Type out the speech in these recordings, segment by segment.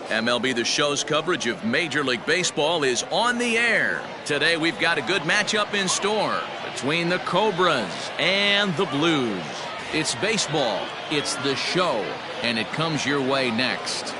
MLB The Show's coverage of Major League Baseball is on the air. Today we've got a good matchup in store between the Cobras and the Blues. It's baseball, it's The Show, and it comes your way next.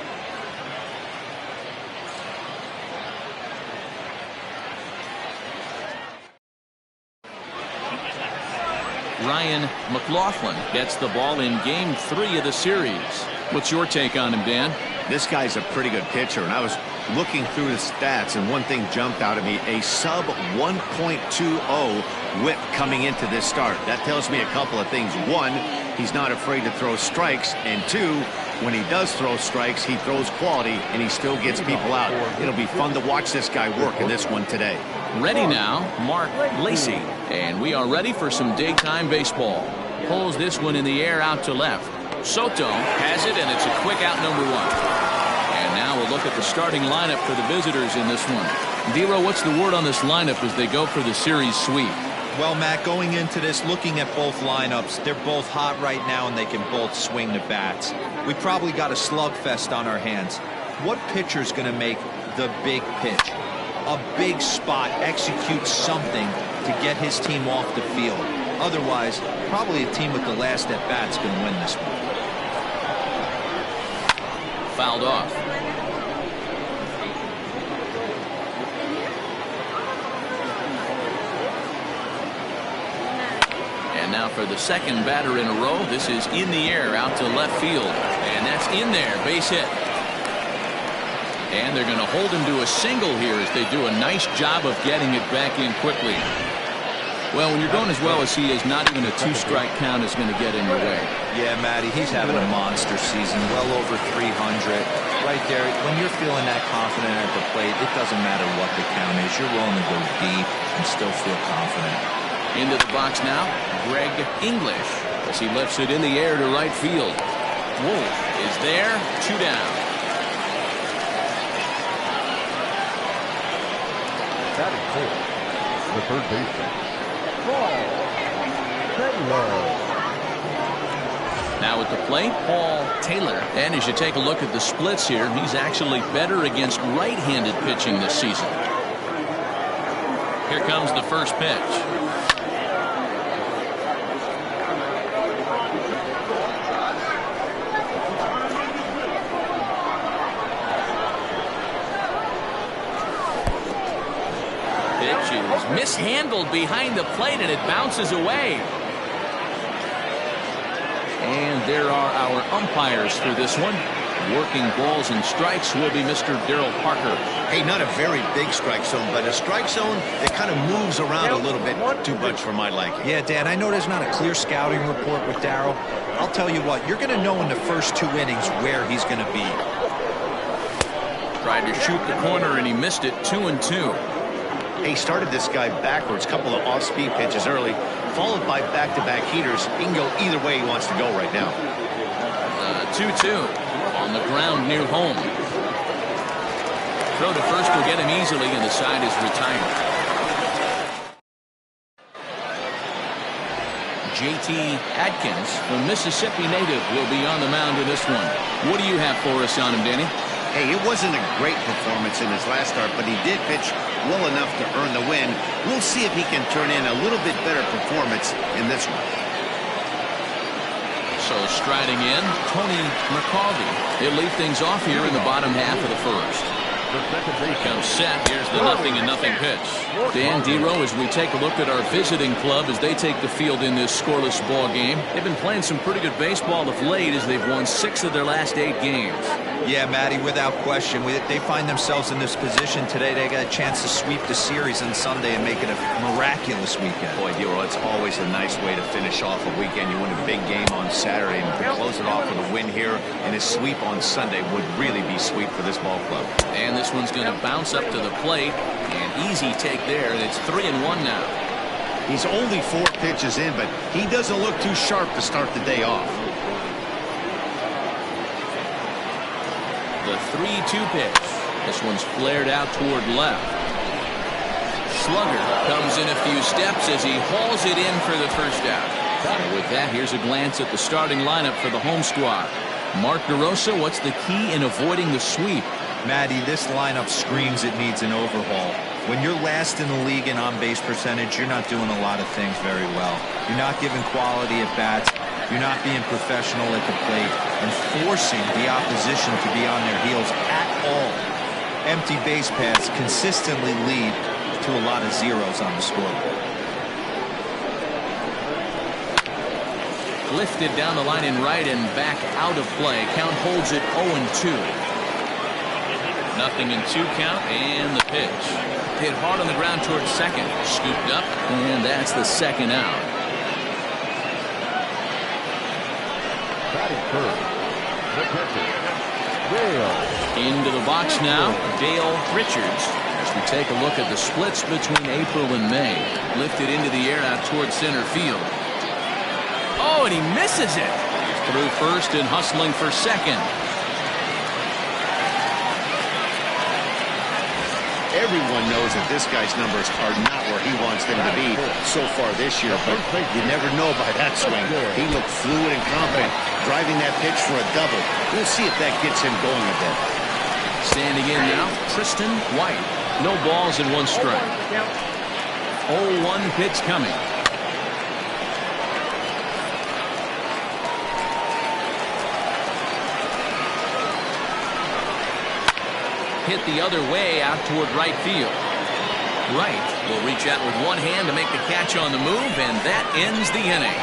Ryan McLaughlin gets the ball in Game 3 of the series. What's your take on him, Dan? This guy's a pretty good pitcher, and I was looking through his stats, and one thing jumped out at me: a sub 1.20 whip coming into this start. That tells me a couple of things. One, he's not afraid to throw strikes, and two, when he does throw strikes, he throws quality, and he still gets people out. It'll be fun to watch this guy work in this one today. Ready now, Mark Lacey. And we are ready for some daytime baseball. Pulls this one in the air out to left. Soto has it, and it's a quick out, number 1. And now we'll look at the starting lineup for the visitors in this one. Dero, what's the word on this lineup as they go for the series sweep? Well, Matt, going into this, looking at both lineups, they're both hot right now, and they can both swing the bats. We probably got a slugfest on our hands. What pitcher's going to make the big pitch? A big spot, execute something to get his team off the field. Otherwise, probably a team with the last at bat's going to win this one. Fouled off. And now for the second batter in a row. This is in the air out to left field, and that's in there, base hit. And they're going to hold him to a single here as they do a nice job of getting it back in quickly. Well, when you're going as well as he is, not even a 2-strike count is going to get in your way. Yeah, Matty, he's having a monster season, well over 300. Right there, when you're feeling that confident at the plate, it doesn't matter what the count is. You're willing to go deep and still feel confident. Into the box now, Greg English, as he lifts it in the air to right field. Wolf is there, 2 down. Batting fourth, the third baseman, now at the plate, Paul Taylor. And as you take a look at the splits here, he's actually better against right-handed pitching this season. Here comes the first pitch. Mishandled behind the plate, and it bounces away. And there are our umpires for this one. Working balls and strikes will be Mr. Darryl Parker. Hey, not a very big strike zone, but a strike zone that kind of moves around a little bit too much for my liking. Yeah, Dan, I know there's not a clear scouting report with Darryl. I'll tell you what, you're going to know in the first 2 innings where he's going to be. Tried to shoot the corner, and he missed it. 2-2. He started this guy backwards, couple of off-speed pitches early, followed by back-to-back heaters. He can go either way he wants to go right now. 2-2 on the ground near home. Throw to first will get him easily, and the side is retired. J.T. Adkins, the Mississippi native, will be on the mound in this one. What do you have for us on him, Danny? Hey, it wasn't a great performance in his last start, but he did pitch well enough to earn the win. We'll see if he can turn in a little bit better performance in this one. So striding in, Tony McCaldy. He'll lead things off here in the bottom half of the first. Comes set. Here's the 0-0 pitch. Dan, Dero, as we take a look at our visiting club as they take the field in this scoreless ball game. They've been playing some pretty good baseball of late as they've won 6 of their last 8 games. Yeah, Matty, without question. They find themselves in this position today. They got a chance to sweep the series on Sunday and make it a miraculous weekend. Boy, Dero, it's always a nice way to finish off a weekend. You win a big game on Saturday, and to close it off with a win here and a sweep on Sunday would really be sweet for this ball club. And this one's going to bounce up to the plate. An easy take there, and it's 3-1 now. He's only 4 pitches in, but he doesn't look too sharp to start the day off. The 3-2 pitch. This one's flared out toward left. Slugger comes in a few steps as he hauls it in for the first out. And with that, here's a glance at the starting lineup for the home squad. Mark DeRosa, what's the key in avoiding the sweep? Matty, this lineup screams it needs an overhaul. When you're last in the league in on-base percentage, you're not doing a lot of things very well. You're not giving quality at bats. You're not being professional at the plate and forcing the opposition to be on their heels at all. Empty base paths consistently lead to a lot of zeros on the scoreboard. Lifted down the line in right and back out of play. Count holds it 0-2. 0-2 count, and the pitch. Hit hard on the ground towards second. Scooped up, and that's the second out. Batting first, the pitcher, Dale. Into the box now, Dale Richards. As we take a look at the splits between April and May. Lifted into the air out towards center field. Oh, and he misses it. Through first and hustling for second. Everyone knows that this guy's numbers are not where he wants them to be so far this year, but you never know by that swing. He looked fluid and confident, driving that pitch for a double. We'll see if that gets him going a bit. Standing in now, Tristan White. No balls and 1 strike. 0-1 pitch coming. Hit the other way out toward right field. Wright will reach out with one hand to make the catch on the move, and that ends the inning.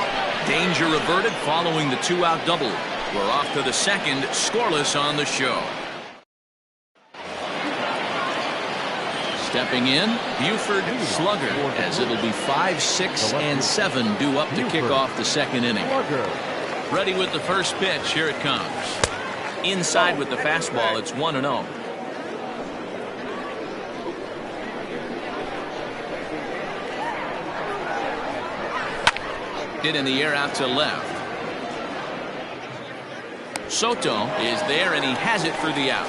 Danger averted following the 2-out double. We're off to the second, scoreless on the show. Stepping in, Buford Slugger, as it'll be 5, 6, and 7 due up to kick off the second inning. Ready with the first pitch. Here it comes. Inside with the fastball. It's 1-0. Hit in the air out to left. Soto is there, and he has it for the out.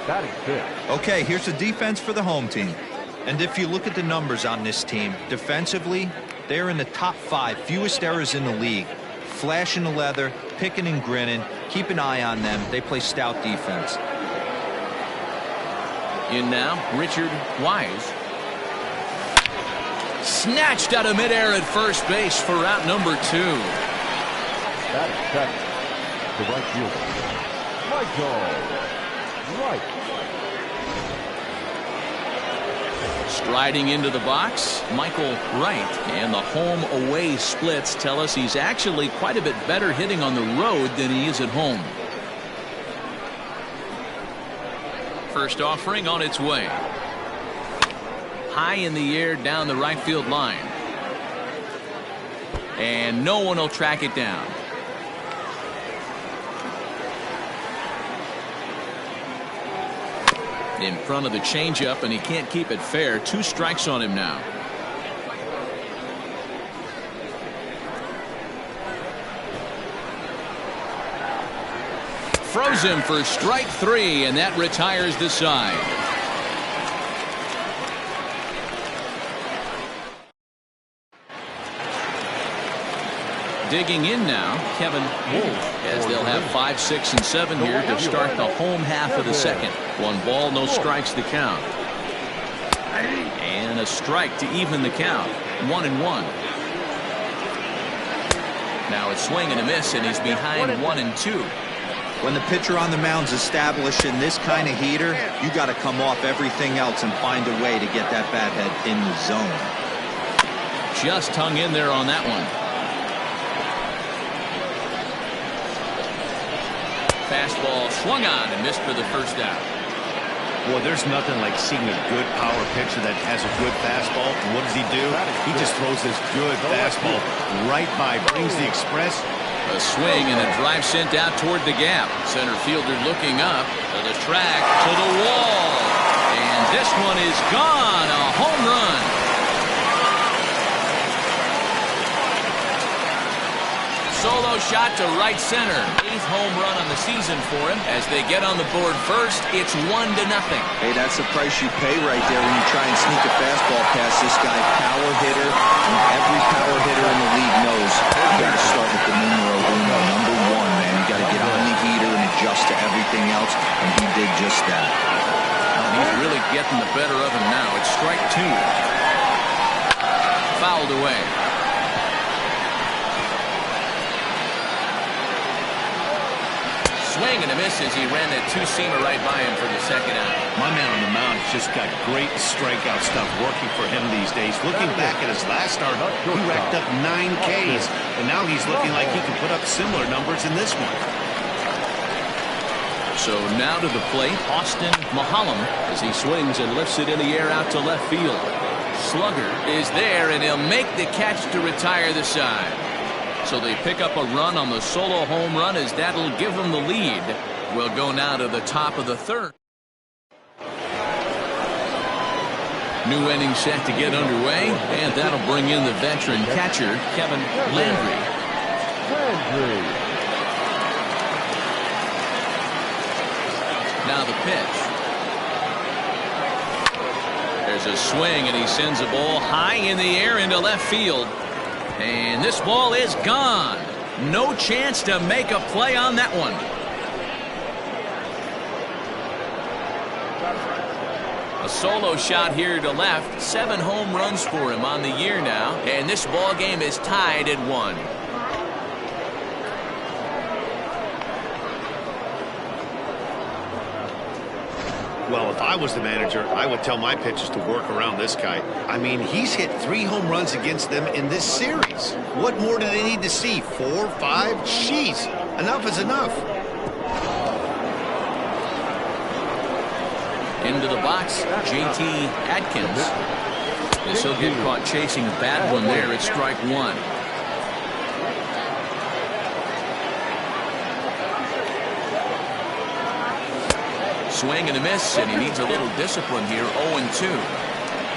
Batting fifth. Okay, here's the defense for the home team. And if you look at the numbers on this team, defensively, they're in the top 5, fewest errors in the league. Flashing the leather, picking and grinning. Keep an eye on them. They play stout defense. In now, Richard Wise. Snatched out of midair at first base for out number 2. Batting second, the right fielder, Michael Wright. Striding into the box, Michael Wright. And the home-away splits tell us he's actually quite a bit better hitting on the road than he is at home. First offering on its way. High in the air down the right field line. And no one will track it down. In front of the changeup, and he can't keep it fair. 2 strikes on him now. Froze him for strike 3, and that retires the side. Digging in now, Kevin Wolf, as they'll have 5, 6, and 7 here to start the home half of the second. 1 ball, no strikes to count. And a strike to even the count. 1-1. Now it's swing and a miss, and he's behind 1-2. When the pitcher on the mound's establishing this kind of heater, you got to come off everything else and find a way to get that bat head in the zone. Just hung in there on that one. Fastball swung on and missed for the first out. Boy, there's nothing like seeing a good power pitcher that has a good fastball. And what does he do? He just throws this good fastball right by, brings the express. A swing and a drive sent out toward the gap. Center fielder looking up to the track, to the wall. And this one is gone. A home run. Solo shot to right center. 8th home run on the season for him. As they get on the board first, it's 1-0. Hey, that's the price you pay right there when you try and sneak a fastball past this guy. Power hitter, and every power hitter in the league knows you got to start with the numero uno, number 1, man. You got to get everything else, and he did just that. And he's really getting the better of him now. It's strike two. Fouled away. Swing and a miss as he ran that two-seamer right by him for the second out. My man on the mound has just got great strikeout stuff working for him these days. Looking back at his last start, he racked up 9 Ks, and now he's looking like he can put up similar numbers in this one. So now to the plate, Austin Mulholland, as he swings and lifts it in the air out to left field. Slugger is there, and he'll make the catch to retire the side. So they pick up a run on the solo home run, as that'll give them the lead. We'll go now to the top of the third. New inning set to get underway, and that'll bring in the veteran catcher, Kevin Landry. Now the pitch. There's a swing, and he sends a ball high in the air into left field. And this ball is gone. No chance to make a play on that one. A solo shot here to left. 7 home runs for him on the year now. And this ball game is tied at 1. Well, if I was the manager, I would tell my pitchers to work around this guy. I mean, he's hit 3 home runs against them in this series. What more do they need to see? 4, 5? Jeez, enough is enough. Into the box, J.T. Atkins. This will get caught chasing a bad one there at strike 1. Swing and a miss, and he needs a little discipline here. 0-2.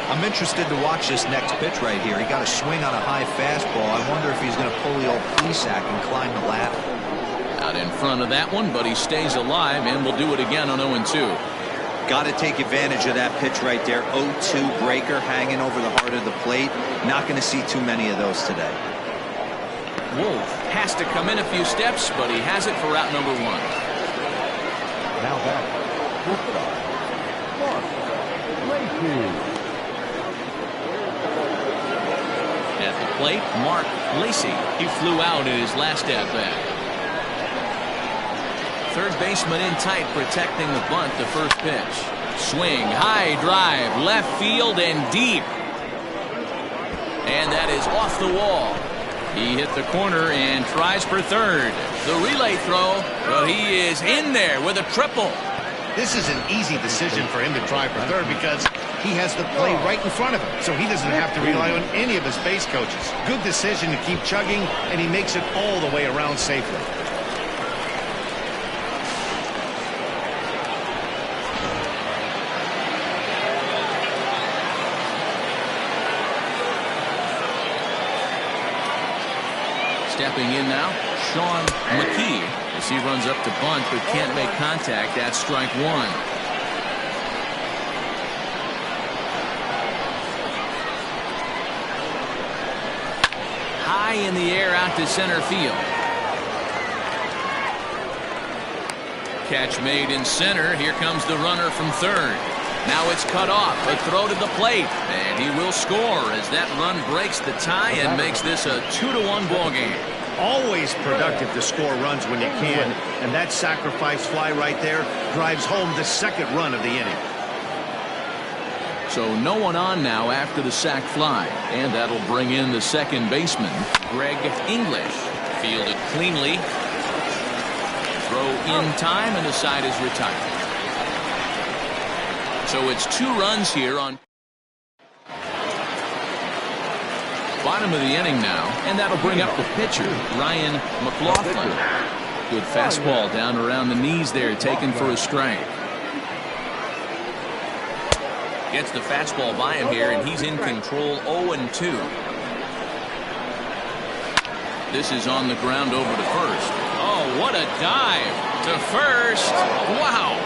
I'm interested to watch this next pitch right here. He got a swing on a high fastball. I wonder if he's going to pull the old P-sack and climb the ladder. Out in front of that one, but he stays alive, and will do it again on 0-2. Got to take advantage of that pitch right there. 0-2 breaker hanging over the heart of the plate. Not going to see too many of those today. Wolf has to come in a few steps, but he has it for out number 1. Now back. At the plate, Mark Lacey. He flew out in his last at-bat. Third baseman in tight, protecting the bunt. The first pitch. Swing, high drive, left field and deep. And that is off the wall. He hit the corner and tries for third. The relay throw, but he is in there with a triple. This is an easy decision for him to try for third because he has the play right in front of him, so he doesn't have to rely on any of his base coaches. Good decision to keep chugging, and he makes it all the way around safely. Stepping in now, Sean McKee, as he runs up to bunt but can't make contact at strike 1. High in the air out to center field. Catch made in center. Here comes the runner from third. Now it's cut off. A throw to the plate, and he will score as that run breaks the tie and makes this a 2-1 ball game. Always productive to score runs when you can, and that sacrifice fly right there drives home the second run of the inning. So no one on now after the sac fly, and that'll bring in the second baseman, Greg English. Fielded cleanly. Throw in time, and the side is retired. So it's 2 runs here on bottom of the inning now, and that'll bring up the pitcher, Ryan McLaughlin. Good fastball down around the knees there, taken for a strike. Gets the fastball by him here, and he's in control. 0-2. This is on the ground over to first. Oh, what a dive to first. Wow.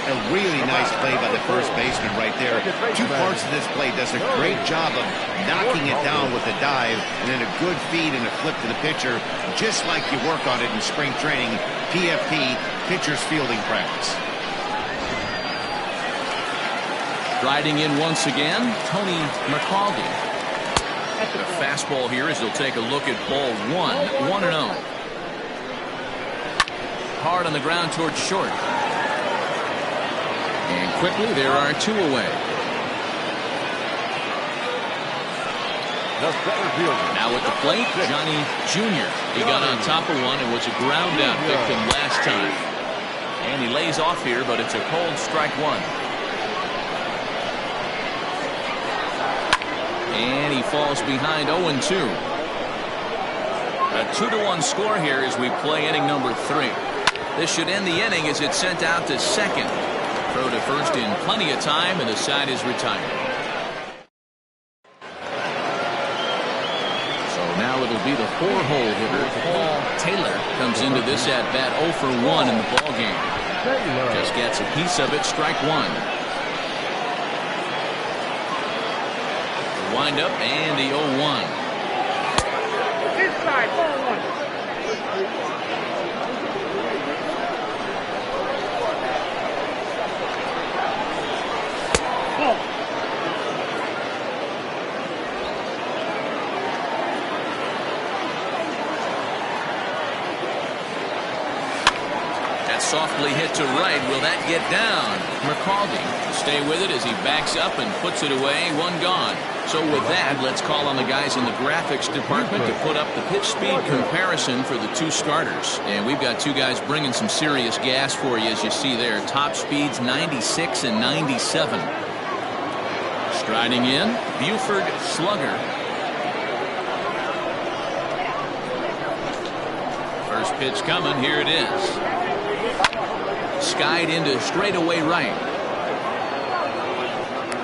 A really nice play by the first baseman right there. Two parts of this play. Does a great job of knocking it down with a dive, and then a good feed and a flip to the pitcher, just like you work on it in spring training, PFP, pitcher's fielding practice. Riding in once again, Tony McLaughlin. The fastball here as he'll take a look at ball 1-0. Hard on the ground towards short. And quickly there are 2 away. Now at the plate, Johnny Jr. He got on top of one and was a ground out victim last time. And he lays off here, but it's a cold strike 1. And he falls behind 0-2. A 2-1 score here as we play inning number 3. This should end the inning as it's sent out to second. Throw to first in plenty of time, and the side is retired. So now it'll be the 4-hole hitter, Paul Taylor, comes into this at bat 0 for 1 in the ball game. Just gets a piece of it, strike 1. Wind up and the 0-1. Inside, 0-1. Softly hit to right. Will that get down? McCarthy stay with it as he backs up and puts it away. 1 gone. So with that, let's call on the guys in the graphics department to put up the pitch speed comparison for the 2 starters. And we've got 2 guys bringing some serious gas for you, as you see there. Top speeds 96 and 97. Striding in, Buford Slugger. First pitch coming. Here it is. Skied into straightaway right.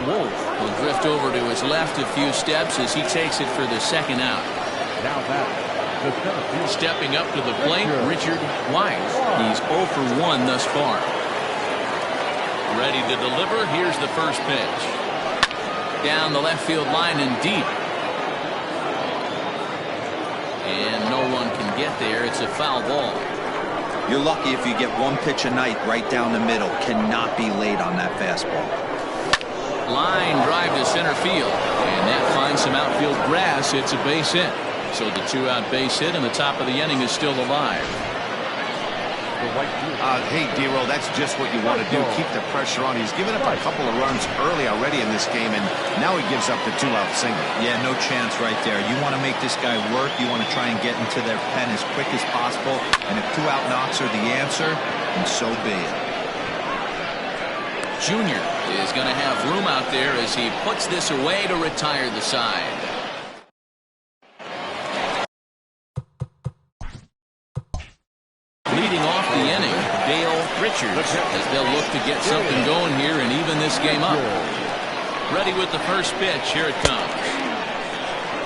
Wolf will drift over to his left a few steps as he takes it for the second out. Stepping up to the plate, Richard White. He's 0 for 1 thus far. Ready to deliver. Here's the first pitch. Down the left field line and deep. And no one can get there. It's a foul ball. You're lucky if you get 1 pitch a night right down the middle. Cannot be late on that fastball. Line drive to center field. And that finds some outfield grass. It's a base hit. So the 2-out base hit and the top of the inning is still alive. Hey, D-Roll, that's just what you want to do. Keep the pressure on. He's given up a couple of runs early already in this game, and now he gives up the 2-out single. Yeah, no chance right there. You want to make this guy work. You want to try and get into their pen as quick as possible. And if 2-out knocks are the answer, then so be it. Junior is going to have room out there as he puts this away to retire the side. Leading off the inning, Dale Richards, as they'll look to get something going here and even this game up. Ready with the first pitch. Here it comes.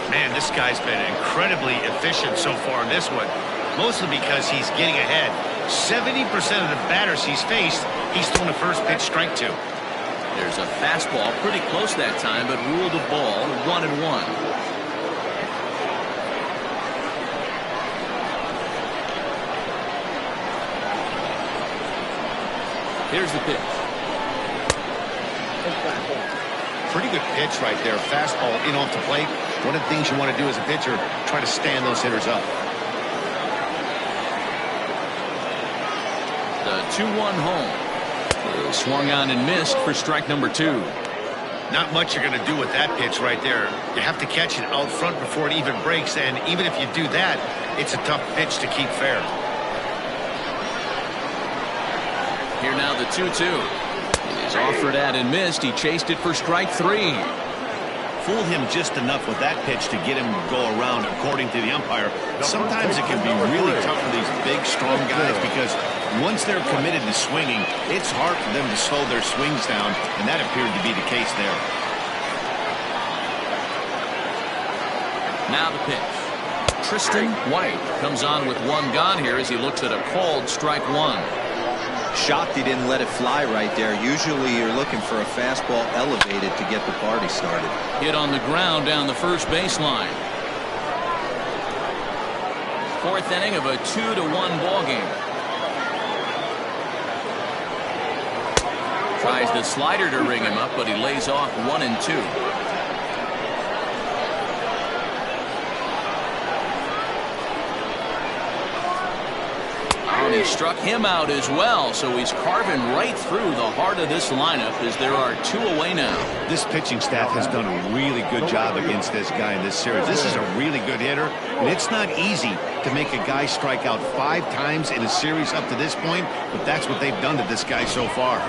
Man, this guy's been incredibly efficient so far in this one, mostly because he's getting ahead. 70% of the batters he's faced, he's thrown a first pitch strike to. There's a fastball pretty close that time, but ruled a ball. 1-1. Here's the pitch. Pretty good pitch right there. Fastball in off the plate. One of the things you want to do as a pitcher, try to stand those hitters up. The 2-1 home. Swung on and missed for strike number 2. Not much you're going to do with that pitch right there. You have to catch it out front before it even breaks, and even if you do that, it's a tough pitch to keep fair. Here now the 2-2. It is offered at and missed. He chased it for strike 3. Fooled him just enough with that pitch to get him to go around, according to the umpire. Sometimes it can be really tough for these big, strong guys because once they're committed to swinging, it's hard for them to slow their swings down, and that appeared to be the case there. Now the pitch. Tristan White comes on with 1 gone here as he looks at a called strike 1. Shocked he didn't let it fly right there. Usually you're looking for a fastball elevated to get the party started. Hit on the ground down the first baseline. Fourth inning of a 2-1 ball game. Tries the slider to ring him up, but he lays off 1-2. And he struck him out as well, so he's carving right through the heart of this lineup as there are 2 away now. This pitching staff has done a really good job against this guy in this series. This is a really good hitter, and it's not easy to make a guy strike out 5 times in a series up to this point, but that's what they've done to this guy so far.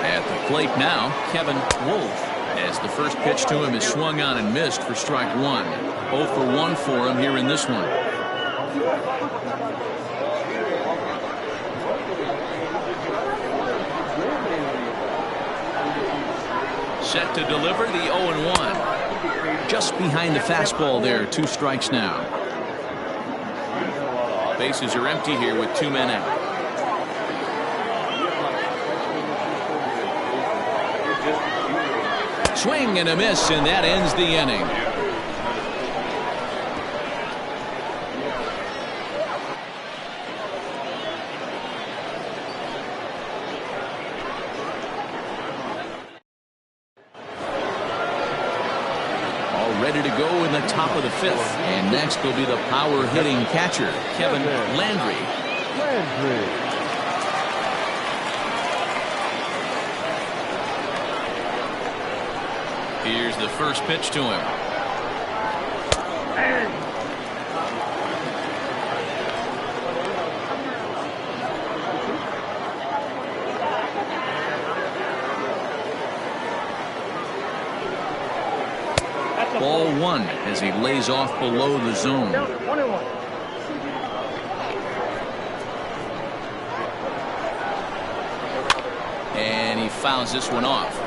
At the plate now, Kevin Wolf, as the first pitch to him is swung on and missed for strike 1. 0 for 1 for him here in this one. Set to deliver the 0-1. Just behind the fastball there, 2 strikes now. Bases are empty here with 2 men out. Swing and a miss, and that ends the inning. All ready to go in the top of the 5th. And next will be the power hitting catcher, Kevin Landry. Here's the first pitch to him. Ball 1 as he lays off below the zone. And he fouls this one off.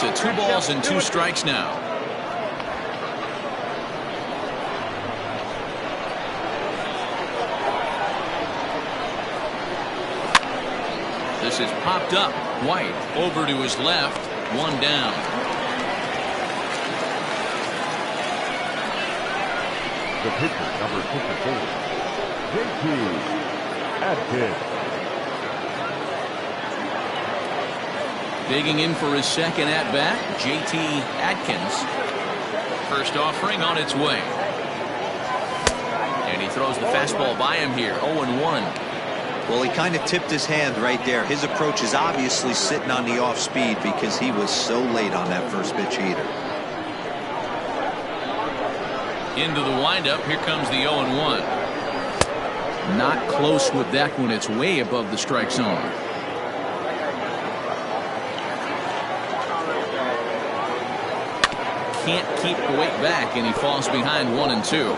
To 2 balls and 2 strikes now. This is popped up. White over to his left. 1 down. The pitcher, number 54, J.T. Atkins. Digging in for his second at-bat, J.T. Atkins. First offering on its way. And he throws the fastball by him here, 0-1. Well, he kind of tipped his hand right there. His approach is obviously sitting on the off speed because he was so late on that first pitch either. Into the windup, here comes the 0-1. Not close with that one. It's way above the strike zone. Can't keep the weight back, and he falls behind 1-2.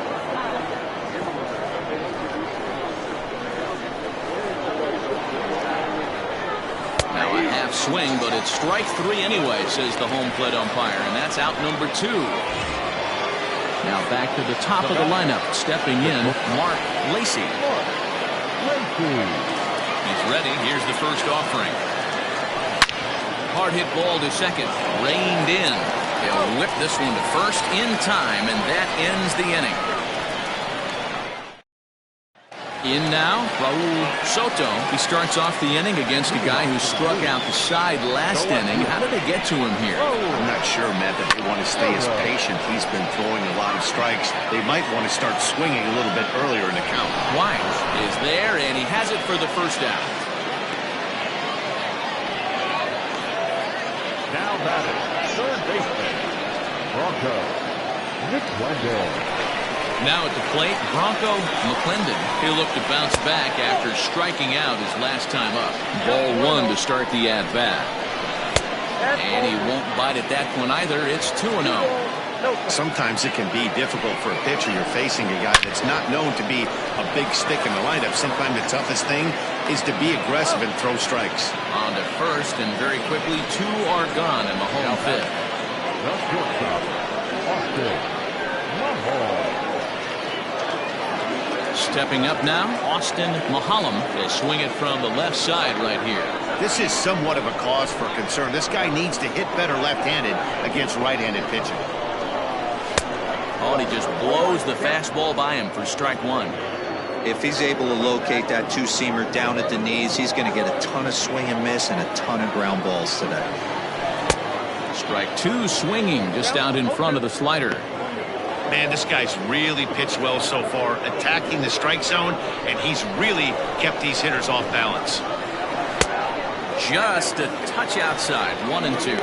Now a half swing, but it's strike 3 anyway, says the home plate umpire, and that's out number 2. Now back to the top of the lineup, stepping in, Mark Lacey. He's ready. Here's the first offering. Hard hit ball to second, reined in. He'll whip this one to first in time, and that ends the inning. In now, Raul Soto. He starts off the inning against a guy who struck out the side last inning. How did they get to him here? I'm not sure, Matt, that they want to stay as patient. He's been throwing a lot of strikes. They might want to start swinging a little bit earlier in the count. White is there, and he has it for the first out. Now batting, third baseman, Bronco McLaughlin. Now at the plate, Bronco McLaughlin. He'll look to bounce back after striking out his last time up. Ball 1 to start the at-bat. And he won't bite at that one either. It's 2-0. Sometimes it can be difficult for a pitcher. You're facing a guy that's not known to be a big stick in the lineup. Sometimes the toughest thing is to be aggressive and throw strikes. On to first, and very quickly, 2 are gone in the home fifth. Stepping up now, Austin Mulholland will swing it from the left side right here. This is somewhat of a cause for concern. This guy needs to hit better left-handed against right-handed pitching. Oh, and he just blows the fastball by him for strike 1. If he's able to locate that two-seamer down at the knees, he's going to get a ton of swing and miss and a ton of ground balls today. Strike 2 swinging just out in front of the slider. Man, this guy's really pitched well so far, attacking the strike zone, and he's really kept these hitters off balance. Just a touch outside, 1-2.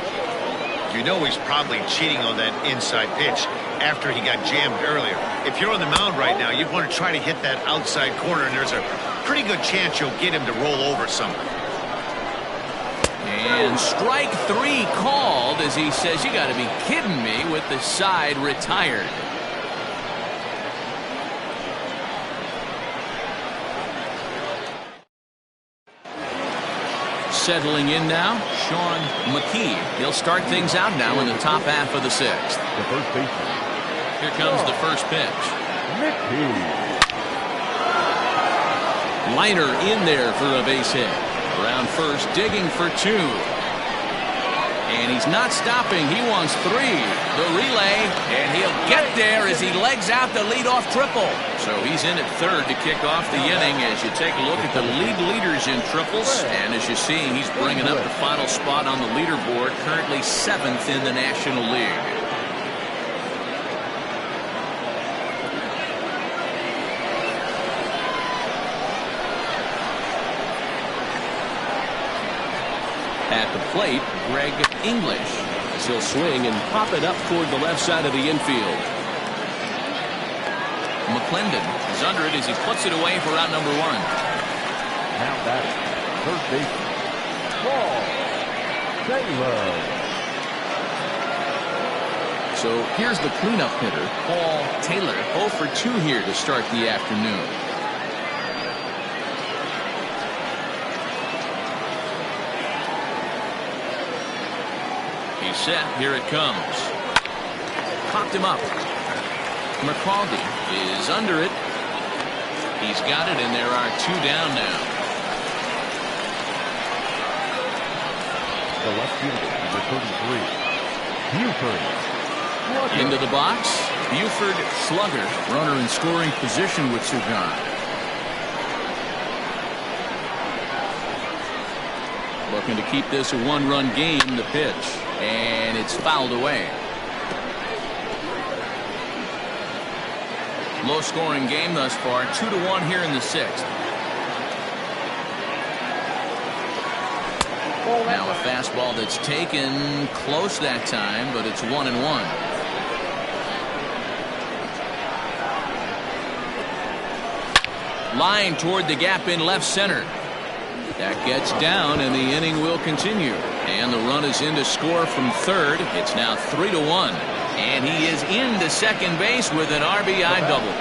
You know he's probably cheating on that inside pitch after he got jammed earlier. If you're on the mound right now, you want to try to hit that outside corner, and there's a pretty good chance you'll get him to roll over something. And strike 3 called as he says, "You got to be kidding me," with the side retired. Settling in now, Sean McKee. He'll start things out now in the top half of the 6th. The first baseman. Here comes the first pitch. Liner in there for a base hit. Around first, digging for 2. And he's not stopping. He wants 3. The relay, and he'll get there as he legs out the leadoff triple. So he's in at third to kick off the inning as you take a look at the league leaders in triples. And as you see, he's bringing up the final spot on the leaderboard, currently 7th in the National League. At the plate, Greg English. As he'll swing and pop it up toward the left side of the infield. McClendon is under it as he puts it away for out number 1. Now batting, third baseman, Paul Taylor. So here's the cleanup hitter, Paul Taylor, 0 for 2 here to start the afternoon. He's set. Here it comes. Popped him up. McLaughlin is under it. He's got it, and there are 2 down now. The left fielder, number 33, Buford. Into the box, Buford slugger, runner in scoring position with Sugan. Looking to keep this a 1-run game, the pitch, and it's fouled away. Low scoring game thus far, 2-1 here in the 6th. Now a fastball that's taken close that time, but it's 1-1. Line toward the gap in left center. That gets down, and the inning will continue. And the run is in to score from third. It's now 3-1. And he is into second base with an RBI double.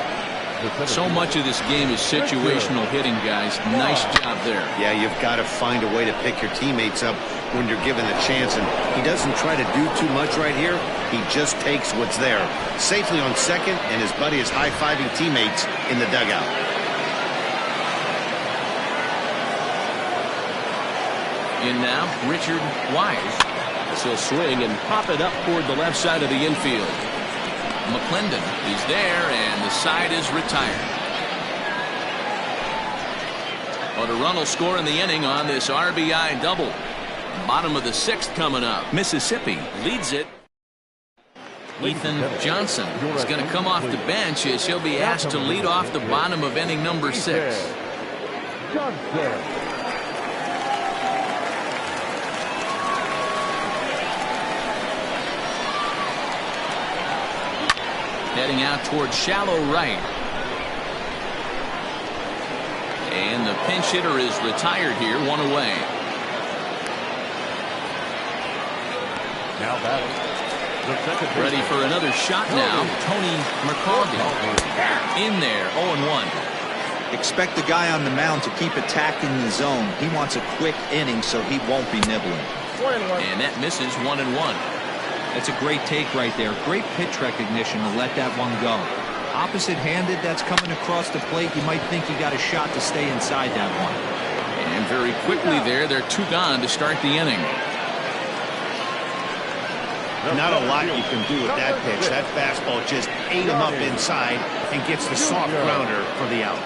So much of this game is situational hitting, guys. Nice job there. Yeah, you've got to find a way to pick your teammates up when you're given the chance. And he doesn't try to do too much right here. He just takes what's there. Safely on second, and his buddy is high-fiving teammates in the dugout. In now, Richard Wise. He'll swing and pop it up toward the left side of the infield. McClendon is there, and the side is retired. But a run will score in the inning on this RBI double. Bottom of the 6th coming up. Mississippi leads it. Ethan Johnson is going to come off the bench as he'll be asked to lead off the bottom of inning number 6. Judson. Heading out toward shallow right. And the pinch hitter is retired here, 1 away. Now batting, Ready for another shot now. Tony McLaughlin in there, 0-1. Expect the guy on the mound to keep attacking the zone. He wants a quick inning, so he won't be nibbling. And that misses 1-1. That's a great take right there. Great pitch recognition to let that one go. Opposite-handed, that's coming across the plate. You might think you got a shot to stay inside that one. And very quickly there, they're 2 gone to start the inning. Not a lot you can do with that pitch. That fastball just ate him up inside and gets the soft grounder for the out.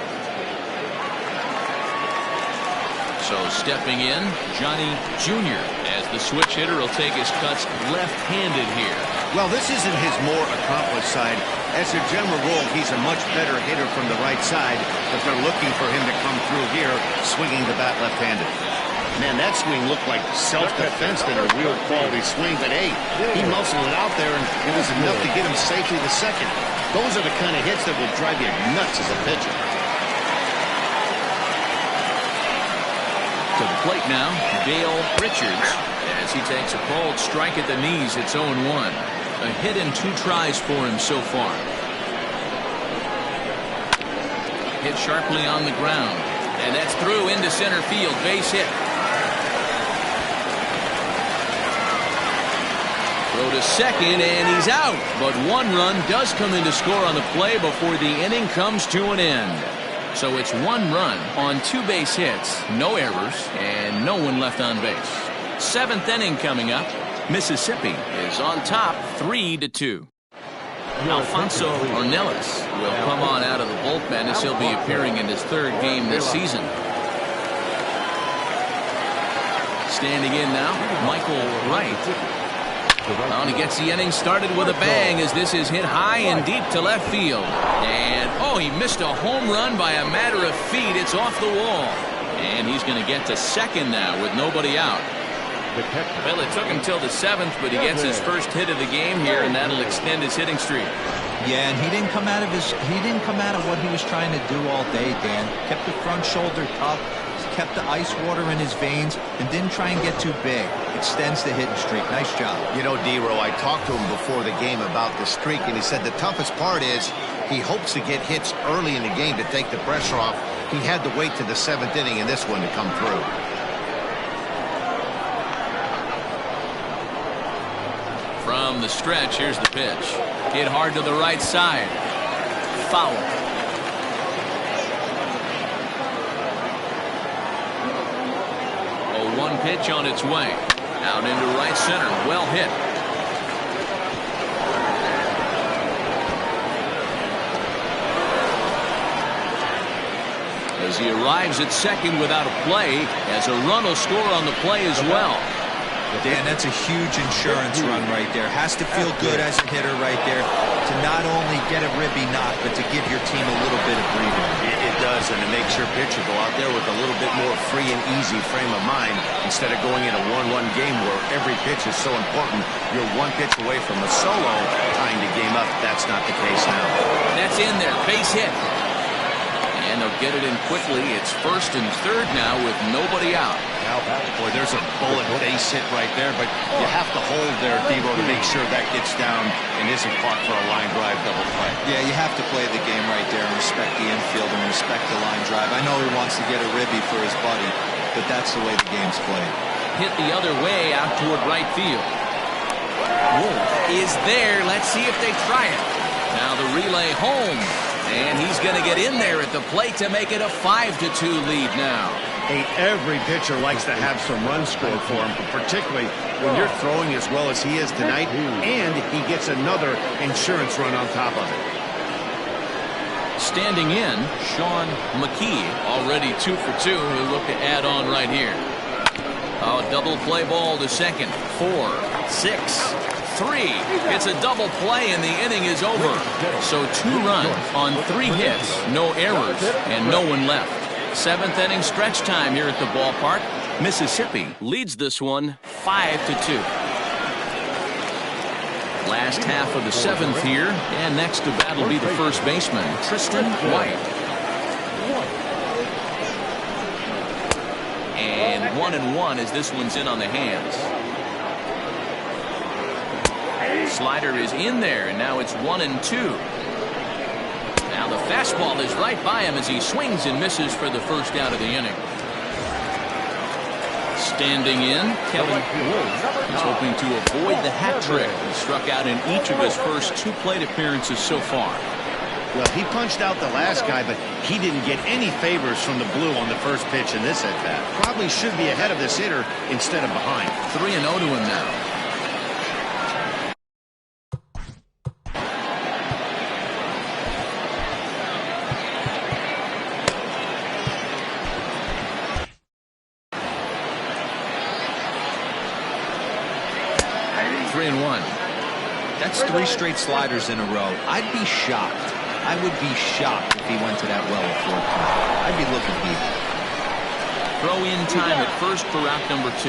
So stepping in, Johnny Jr. as the switch hitter will take his cuts left-handed here. Well, this isn't his more accomplished side. As a general rule, he's a much better hitter from the right side, but they're looking for him to come through here, swinging the bat left-handed. Man, that swing looked like self-defense than a real quality swing, but hey, he muscled it out there, and it was enough to get him safely to second. Those are the kind of hits that will drive you nuts as a pitcher. To the plate now, Dale Richards, as he takes a cold strike at the knees. It's 0-1. A hit in 2 tries for him so far. Hit sharply on the ground, and that's through into center field. Base hit. Throw to second, and he's out. But 1 run does come in to score on the play before the inning comes to an end. So it's 1 run on 2 base hits, no errors, and no one left on base. 7th inning coming up. Mississippi is on top 3-2. Alfonso Ornelas will come on out of the bullpen as he'll be appearing in his 3rd game this season. Standing in now, Michael Wright. Well, and he gets the inning started with a bang as this is hit high and deep to left field. And, oh, he missed a home run by a matter of feet. It's off the wall. And he's going to get to second now with nobody out. Well, it took him till the 7th, but he gets his first hit of the game here, and that'll extend his hitting streak. Yeah, and he didn't come out of what he was trying to do all day, Dan. Kept the front shoulder up, kept the ice water in his veins, and didn't try and get too big. Extends the hitting streak. Nice job. You know, D-Row, I talked to him before the game about the streak, and he said the toughest part is he hopes to get hits early in the game to take the pressure off. He had to wait to the 7th inning in this one to come through. From the stretch, here's the pitch. Hit hard to the right side. Foul. 0-1 pitch on its way. Out into right center. Well hit. As he arrives at second without a play, as a run will score on the play as well. Dan, that's a huge insurance run right there. Has to feel good as a hitter right there to not only get a ribby knock, but to give your team a little bit of breathing. It does, and it makes your pitcher go out there with a little bit more free and easy frame of mind instead of going in a 1-1 game where every pitch is so important. You're 1 pitch away from a solo tying the game up. That's not the case now. That's in there. Base hit. And they'll get it in quickly. It's 1st and 3rd now with nobody out. Boy, there's a bullet base hit right there, but you have to hold there, Devo, to make sure that gets down and isn't caught for a line drive double play. Yeah, you have to play the game right there and respect the infield and respect the line drive. I know he wants to get a ribby for his buddy, but that's the way the game's played. Hit the other way out toward right field. Wolf is there. Let's see if they try it. Now the relay home. And he's going to get in there at the plate to make it a 5-2 lead now. Hey, every pitcher likes to have some runs scored for him, but particularly when you're throwing as well as he is tonight, and he gets another insurance run on top of it. Standing in, Sean McKee, already 2 for 2. He'll look to add on right here. Oh, double play ball to second. 4, 6, 3. It's a double play and the inning is over. So 2 runs on 3 hits, no errors, and no one left. 7th inning stretch time here at the ballpark. Mississippi leads this one 5-2. Last half of the 7th here, and next to bat will be the first baseman, Tristan White. And 1-1 as this one's in on the hands. slider is in there, and now it's 1-2. Now the fastball is right by him as he swings and misses for the first out of the inning. Standing in, Kevin is hoping to avoid the hat trick. He struck out in each of his first 2 plate appearances so far. Well, he punched out the last guy, but he didn't get any favors from the blue on the first pitch in this at-bat. Probably should be ahead of this hitter instead of behind. 3-0 to him now. That's 3 straight sliders in a row. I'd be shocked. I would be shocked if he went to that well at 4 count. I'd be looking deep. Throw in time at first for route number 2.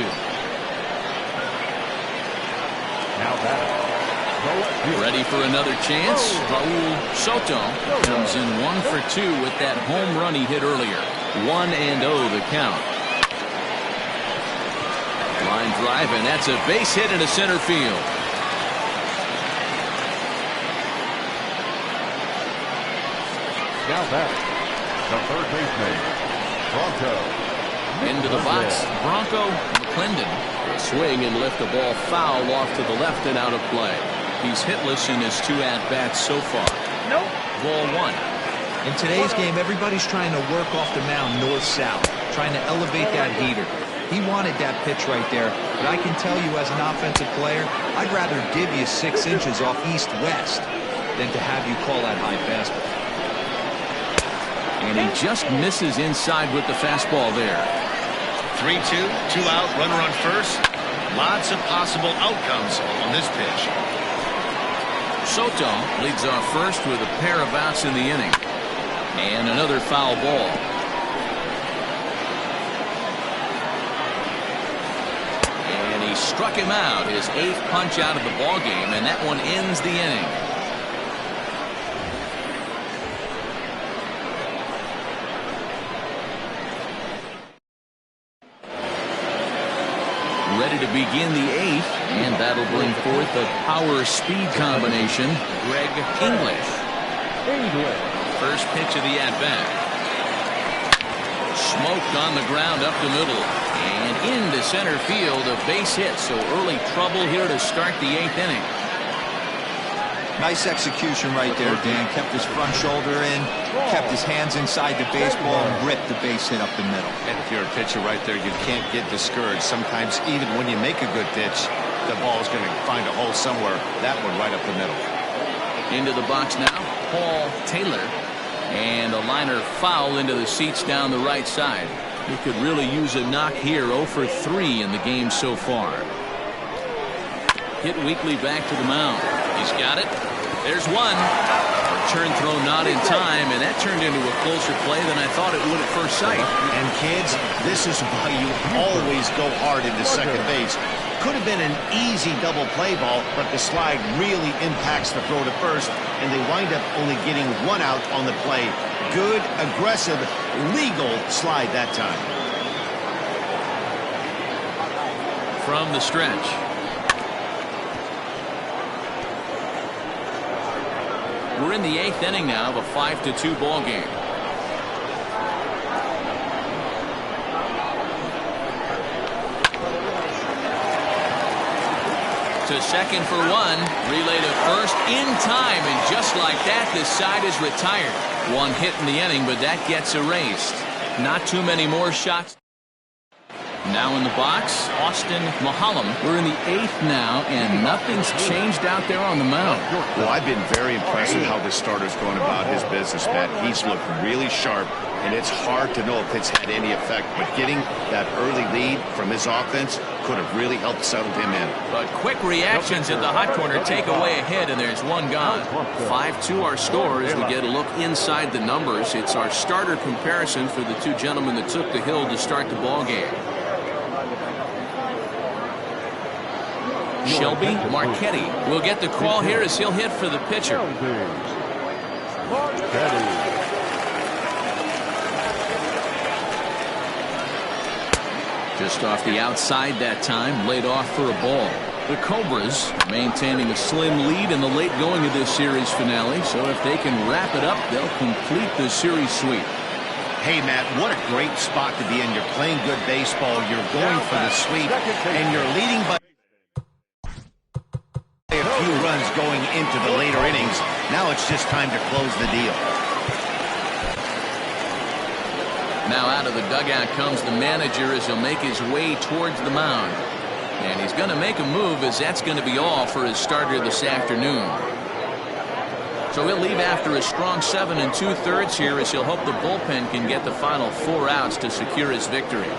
Now that. Ready for another chance. Raul Soto comes in 1 for 2 with that home run he hit earlier. 1-0 the count. Line drive, and that's a base hit into center field. Now back, the third baseman, Bronco. Into the box, Bronco McLaughlin. Swing and lift the ball foul off to the left and out of play. He's hitless in his 2 at-bats so far. Ball 1. In today's game, everybody's trying to work off the mound north-south, trying to elevate that heater. He wanted that pitch right there, but I can tell you as an offensive player, I'd rather give you 6 inches off east-west than to have you call that high fastball. And he just misses inside with the fastball there. 3-2, 2 out, runner on first. Lots of possible outcomes on this pitch. Soto leads off first with a pair of outs in the inning. And another foul ball. And he struck him out, his 8th punch out of the ball game, and that one ends the inning. Ready to begin the 8th, and that'll bring forth the power-speed combination. Greg English. First pitch of the at-bat. Smoked on the ground up the middle, and into center field, a base hit. So early trouble here to start the 8th inning. Nice execution right there, Dan. Kept his front shoulder in, kept his hands inside the baseball, and ripped the base hit up the middle. And if you're a pitcher right there, you can't get discouraged. Sometimes even when you make a good pitch, the ball is going to find a hole somewhere. That one right up the middle. Into the box now, Paul Taylor. And a liner foul into the seats down the right side. He could really use a knock here. 0 for 3 in the game so far. Hit weakly back to the mound. He's got it. There's one. Return throw not in time, and that turned into a closer play than I thought it would at first sight. And kids, this is why you always go hard into second base. Could have been an easy double play ball, but the slide really impacts the throw to first, and they wind up only getting 1 out on the play. Good, aggressive, legal slide that time. From the stretch. We're in the 8th inning now of a 5-2 ball game. To second for 1, relay to first in time, and just like that, this side is retired. 1 hit in the inning, but that gets erased. Not too many more shots. Now in the box, Austin Mulholland. We're in the 8th now, and nothing's changed out there on the mound. Well, I've been very impressed with how this starter's going about his business, Matt. He's looked really sharp, and it's hard to know if it's had any effect, but getting that early lead from his offense could have really helped settle him in. But quick reactions at the hot corner take away a hit, and there's 1 gone. 5-2 our score as we get a look inside the numbers. It's our starter comparison for the 2 gentlemen that took the hill to start the ball game. Shelby Marchetti will get the call here as he'll hit for the pitcher. Just off the outside that time, laid off for a ball. The Cobras maintaining a slim lead in the late going of this series finale, so if they can wrap it up, they'll complete the series sweep. Hey, Matt, what a great spot to be in. You're playing good baseball, you're going for the sweep, and you're leading by a few runs going into the later innings. Now it's just time to close the deal. Now out of the dugout comes the manager as he'll make his way towards the mound. And he's going to make a move, as that's going to be all for his starter this afternoon. So he'll leave after a strong 7 2/3 here, as he'll hope the bullpen can get the final 4 outs to secure his victory.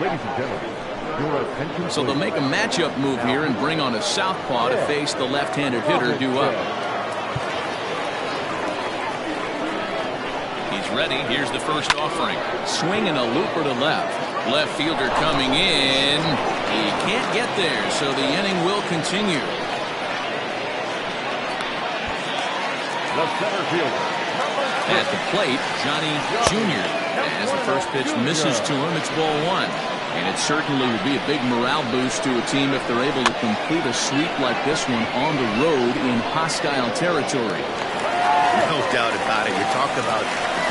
Ladies and gentlemen, your attention. So they'll make a matchup move here and bring on a southpaw to face the left-handed hitter due up. Ready. Here's the first offering. Swinging a looper to left. Left fielder coming in. He can't get there, so the inning will continue. The center fielder. At the plate, Johnny Jr. As the first pitch misses to him, it's ball 1. And it certainly would be a big morale boost to a team if they're able to complete a sweep like this one on the road in hostile territory. No doubt about it. You're talking about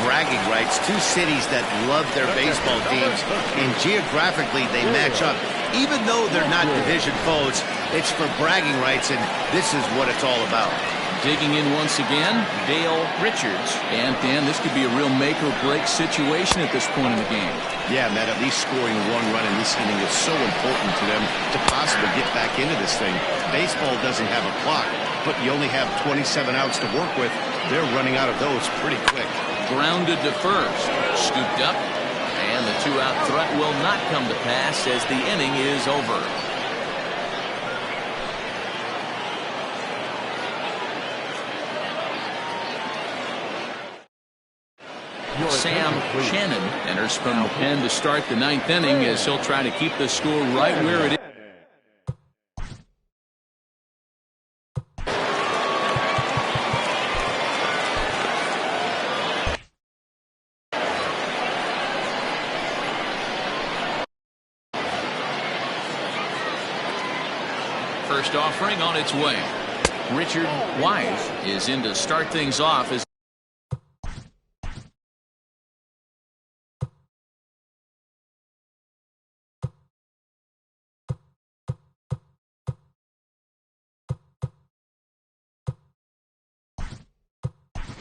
bragging rights. Two cities that love their baseball teams, and geographically they match up. Even though they're not division foes, it's for bragging rights, and this is what it's all about. Digging in once again, Dale Richards. And Dan, this could be a real make-or-break situation at this point in the game. Yeah, Matt, at least scoring 1 run in this inning is so important to them to possibly get back into this thing. Baseball doesn't have a clock, but you only have 27 outs to work with. They're running out of those pretty quick. Grounded to first. Scooped up. And the 2-out threat will not come to pass as the inning is over. Sam Shannon enters from the pen to start the 9th inning, as he'll try to keep the score right where it is. First offering on its way. Richard Wise is in to start things off as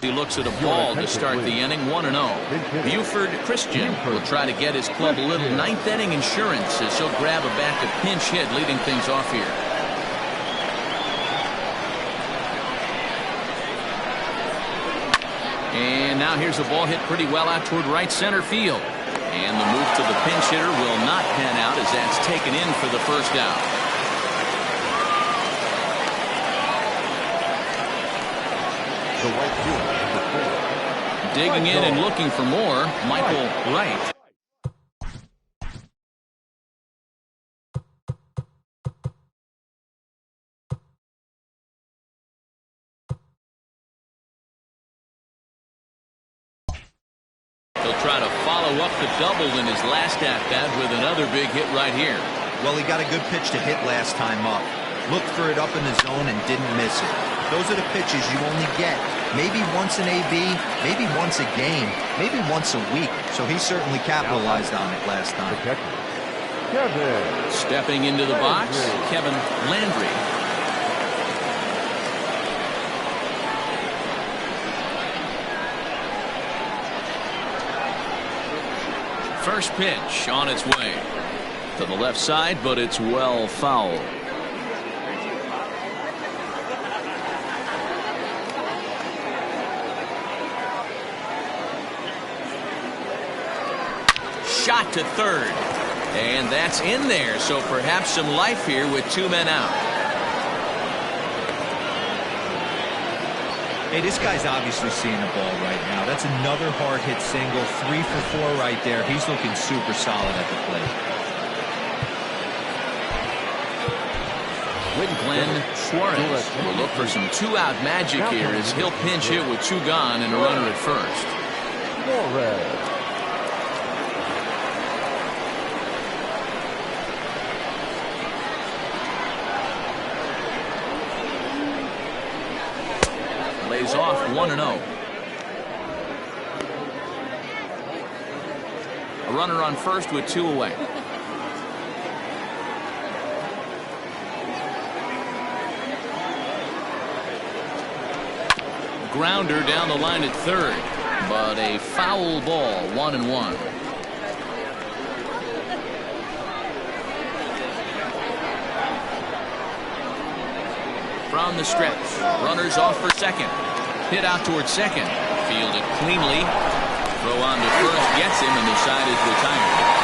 he looks at a ball to start the inning. 1-0. Buford Christian will try to get his club a little 9th inning insurance as he'll grab a back to pinch hit, leading things off here. And now here's a ball hit pretty well out toward right center field. And the move to the pinch hitter will not pan out, as that's taken in for the first out. Digging in and looking for more, Michael Wright. He'll try to follow up the double in his last at-bat with another big hit right here. Well, he got a good pitch to hit last time up. Looked for it up in the zone and didn't miss it. Those are the pitches you only get maybe once an AB, maybe once a game, maybe once a week. So he certainly capitalized on it last time. Stepping into the box, Kevin Landry. First pitch on its way to the left side, but it's well fouled. Shot to third, and that's in there, so perhaps some life here with 2 men out. Hey, this guy's obviously seeing the ball right now. That's another hard hit single. 3 for 4 right there. He's looking super solid at the plate. Glenn Suarez will look for some 2-out magic here as he'll pinch hit with 2 gone and a runner at first. is off 1-0. A runner on first with 2 away. Grounder down the line at third, but a foul ball, 1-1. From the stretch, runners off for second. Hit out towards second. Fielded cleanly. Throw on to first gets him, and the side is retired.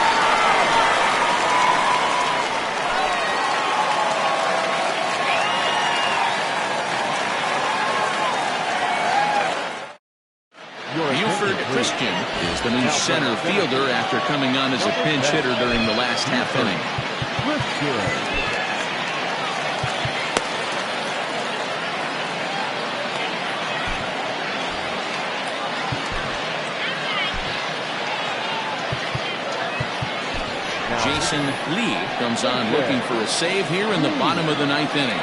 Buford Christian is the new center fielder after coming on as a pinch hitter during the last half inning. Jason Lee comes on looking for a save here in the bottom of the 9th inning.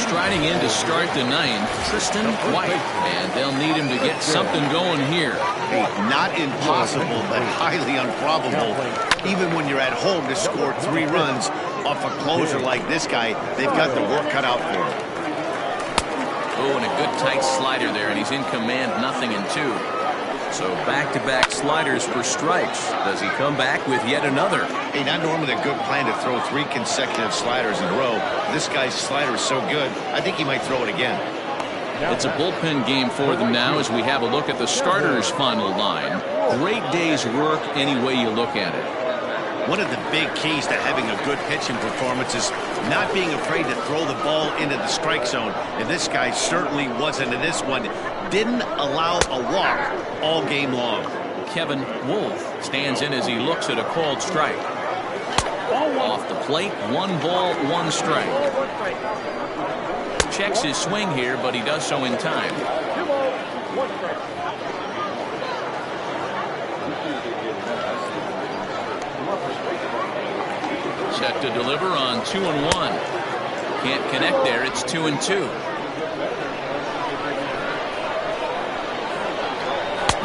Striding in to start the 9th, Tristan White, and they'll need him to get something going here. Hey, not impossible, but highly improbable. Even when you're at home to score 3 runs off a closer like this guy, they've got the work cut out for him. Oh, and a good tight slider there, and he's in command, 0-2. So back-to-back sliders for strikes. Does he come back with yet another? Hey, not normally a good plan to throw 3 consecutive sliders in a row. This guy's slider is so good, I think he might throw it again. It's a bullpen game for them now as we have a look at the starters' final line. Great day's work any way you look at it. One of the big keys to having a good pitching performance is not being afraid to throw the ball into the strike zone. And this guy certainly wasn't in this one. Didn't allow a walk all game long. Kevin Wolf stands in as he looks at a called strike. Off the plate, 1 ball, 1 strike. Checks his swing here, but he does so in time. Set to deliver on 2-1. Can't connect there. It's 2-2.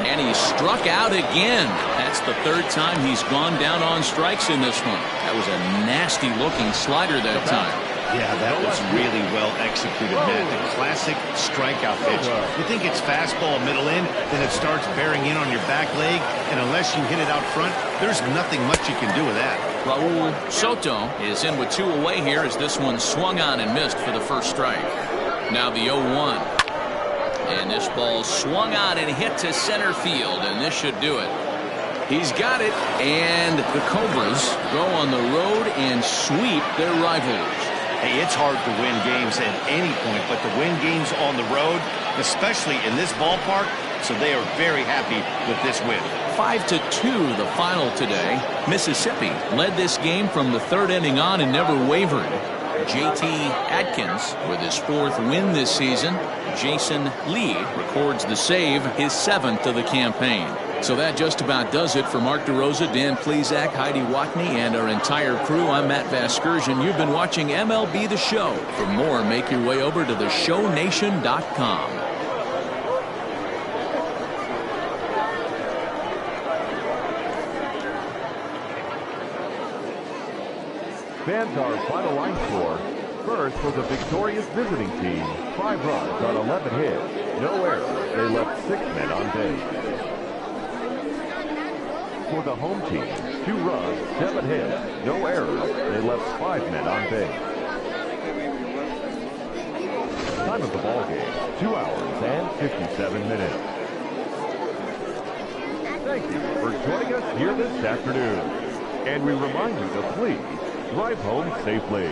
And he struck out again. That's the 3rd time he's gone down on strikes in this one. That was a nasty looking slider that time. Yeah, that was really well executed, man. The classic strikeout pitch. You think it's fastball middle in, then it starts bearing in on your back leg, and unless you hit it out front, there's nothing much you can do with that. Raul Soto is in with 2 away here as this one swung on and missed for the first strike. Now the 0-1. And this ball swung on and hit to center field, and this should do it. He's got it, and the Cobras go on the road and sweep their rivals. Hey, it's hard to win games at any point, but to win games on the road, especially in this ballpark, so they are very happy with this win. 5-2 the final today. Mississippi led this game from the 3rd inning on and never wavered. J.T. Atkins with his 4th win this season. Jason Lee records the save, his 7th of the campaign. So that just about does it for Mark DeRosa, Dan Plesac, Heidi Watney, and our entire crew. I'm Matt Vasgersian. You've been watching MLB The Show. For more, make your way over to theshownation.com. Fans, our final line score. First for the victorious visiting team, 5 runs on 11 hits, no errors. They left 6 men on base. For the home team, 2 runs, 7 hits, no errors. They left 5 men on base. Time of the ball game, 2 hours and 57 minutes. Thank you for joining us here this afternoon. And we remind you to please drive home safely.